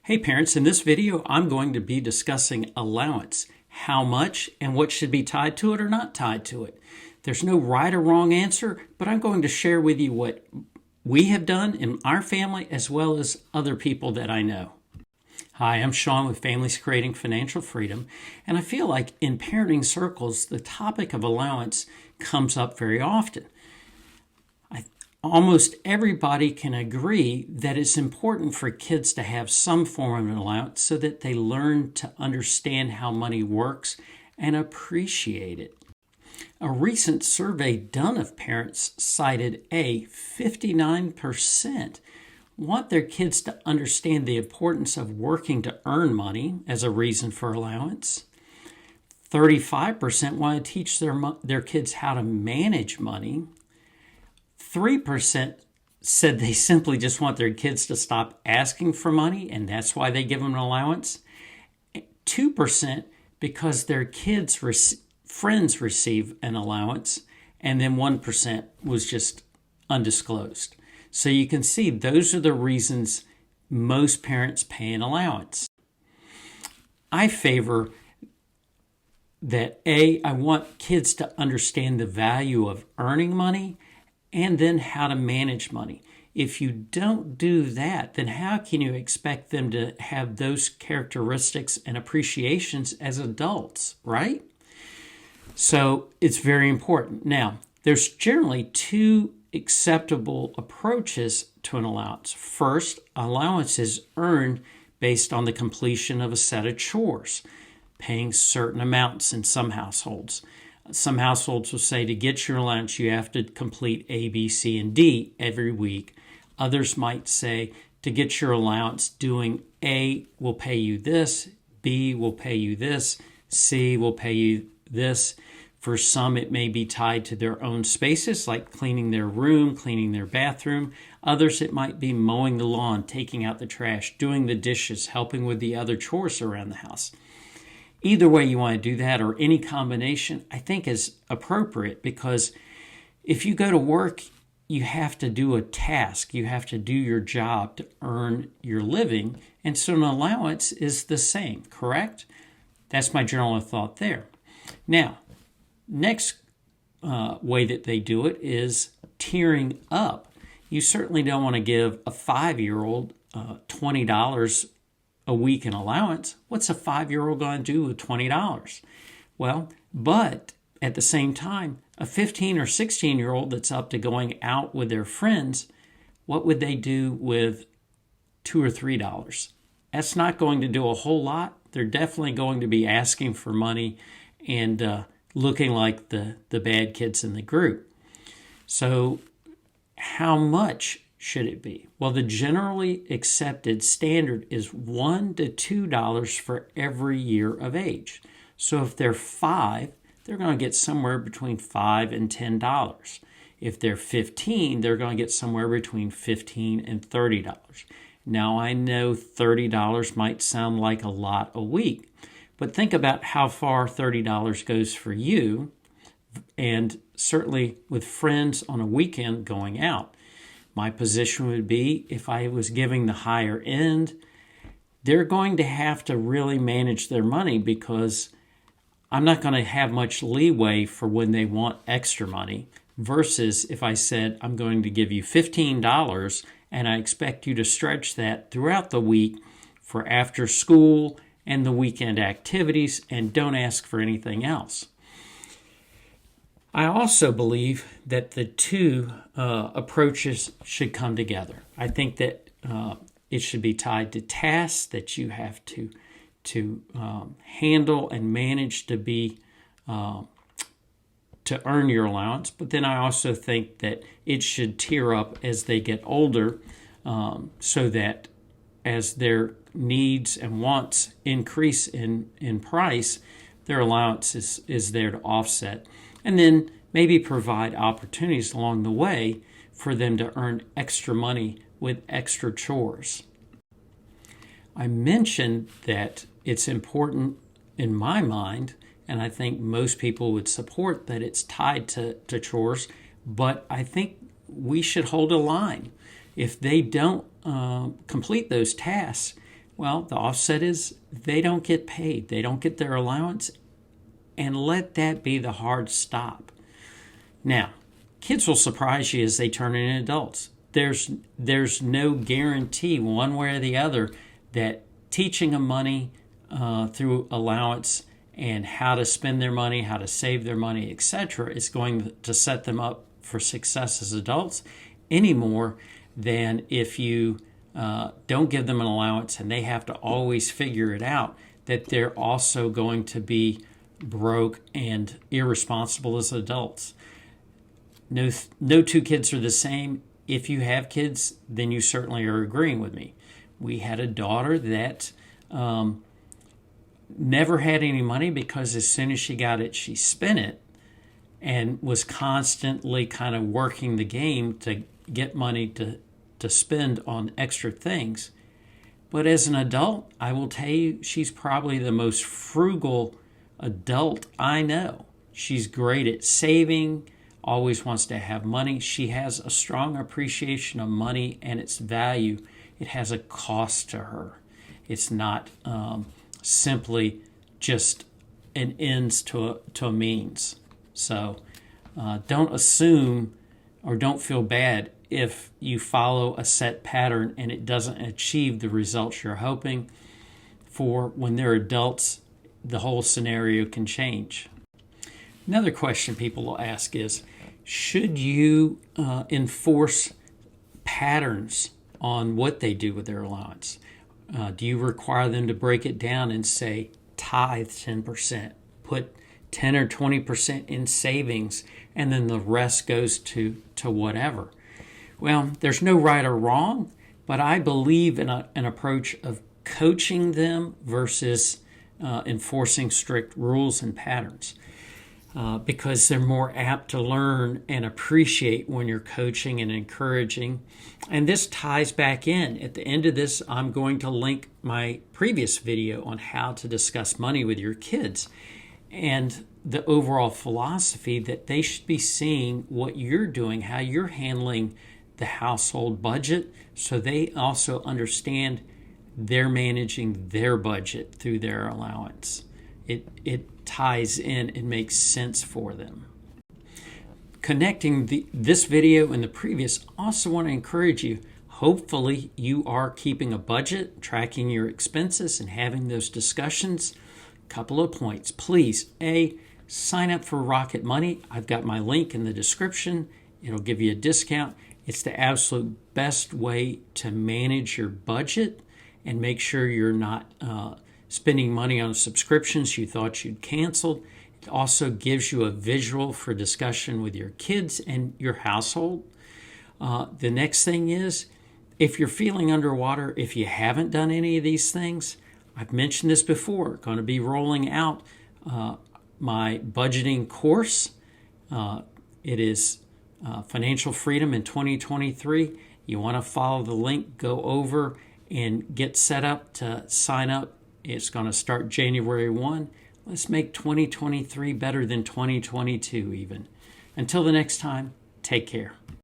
Hey parents, in this video I'm going to be discussing allowance, how much and what should be tied to it or not tied to it. There's no right or wrong answer, but I'm going to share with you what we have done in our family as well as other people that I know. Hi, I'm Sean with Families Creating Financial Freedom, and I feel like in parenting circles the topic of allowance comes up very often. Almost everybody can agree that it's important for kids to have some form of an allowance so that they learn to understand how money works and appreciate it. A recent survey done of parents cited 59% want their kids to understand the importance of working to earn money as a reason for allowance. 35% want to teach their kids how to manage money. 3% said they simply just want their kids to stop asking for money, and that's why they give them an allowance. 2% because their kids' friends receive an allowance, and then 1% was just undisclosed. So you can see those are the reasons most parents pay an allowance. I favor that I want kids to understand the value of earning money and then how to manage money. If you don't do that, then how can you expect them to have those characteristics and appreciations as adults, right? So it's very important. Now, there's generally two acceptable approaches to an allowance. First, allowance is earned based on the completion of a set of chores, paying certain amounts in some households. Some households will say to get your allowance, you have to complete A, B, C, and D every week. Others might say to get your allowance, doing A will pay you this, B will pay you this, C will pay you this. For some, it may be tied to their own spaces, like cleaning their room, cleaning their bathroom. Others, it might be mowing the lawn, taking out the trash, doing the dishes, helping with the other chores around the house. Either way you want to do that, or any combination, I think is appropriate, because if you go to work, you have to do a task. You have to do your job to earn your living. And so an allowance is the same, correct? That's my general thought there. Now, next way that they do it is tiering up. You certainly don't want to give a 5-year-old $20 a week in allowance. What's a 5-year-old going to do with $20? Well, but at the same time, a 15 or 16-year-old that's up to going out with their friends, what would they do with $2 or $3? That's not going to do a whole lot. They're definitely going to be asking for money and looking like the bad kids in the group. So how much should it be? Well, the generally accepted standard is $1 to $2 for every year of age. So if they're 5, they're going to get somewhere between $5 and $10. If they're 15, they're going to get somewhere between $15 and $30. Now, I know $30 might sound like a lot a week, but think about how far $30 goes for you, and certainly with friends on a weekend going out. My position would be, if I was giving the higher end, they're going to have to really manage their money, because I'm not going to have much leeway for when they want extra money, versus if I said, I'm going to give you $15 and I expect you to stretch that throughout the week for after school and the weekend activities, and don't ask for anything else. I also believe that the two approaches should come together. I think that it should be tied to tasks that you have to handle and manage to earn your allowance. But then I also think that it should tier up as they get older, so that as their needs and wants increase in price, their allowance is there to offset. And then maybe provide opportunities along the way for them to earn extra money with extra chores. I mentioned that it's important in my mind, and I think most people would support that it's tied to chores, but I think we should hold a line. If they don't complete those tasks, Well, the offset is they don't get paid. They don't get their allowance, and let that be the hard stop. Now, kids will surprise you as they turn into adults. There's no guarantee one way or the other that teaching them money through allowance and how to spend their money, how to save their money, etc., is going to set them up for success as adults any more than if you don't give them an allowance and they have to always figure it out, that they're also going to be broke and irresponsible as adults. No two kids are the same. If you have kids, then you certainly are agreeing with me. We had a daughter that never had any money because as soon as she got it, she spent it, and was constantly kind of working the game to get money to spend on extra things. But as an adult, I will tell you, she's probably the most frugal adult I know. She's great at saving, always wants to have money. She has a strong appreciation of money and its value. It has a cost to her. It's not simply just an ends to a means. So don't assume or don't feel bad if you follow a set pattern and it doesn't achieve the results you're hoping for. When they're adults, the whole scenario can change. Another question people will ask is, should you enforce patterns on what they do with their allowance? Do you require them to break it down and say, tithe 10%, put 10 or 20% in savings, and then the rest goes to whatever? Well, there's no right or wrong, but I believe in an approach of coaching them versus enforcing strict rules and patterns. Because they're more apt to learn and appreciate when you're coaching and encouraging. And this ties back in. At the end of this, I'm going to link my previous video on how to discuss money with your kids and the overall philosophy that they should be seeing what you're doing, how you're handling the household budget, so they also understand they're managing their budget through their allowance. It ties in and makes sense for them. Connecting this video and the previous, also want to encourage you, hopefully you are keeping a budget, tracking your expenses, and having those discussions. Couple of points. Please, sign up for Rocket Money. I've got my link in the description. It'll give you a discount. It's the absolute best way to manage your budget and make sure you're not spending money on subscriptions you thought you'd canceled. It also gives you a visual for discussion with your kids and your household. The next thing is, if you're feeling underwater, if you haven't done any of these things, I've mentioned this before, going to be rolling out my budgeting course. It is Financial Freedom in 2023. You want to follow the link, go over and get set up to sign up. It's going to start January 1. Let's make 2023 better than 2022 even. Until the next time, take care.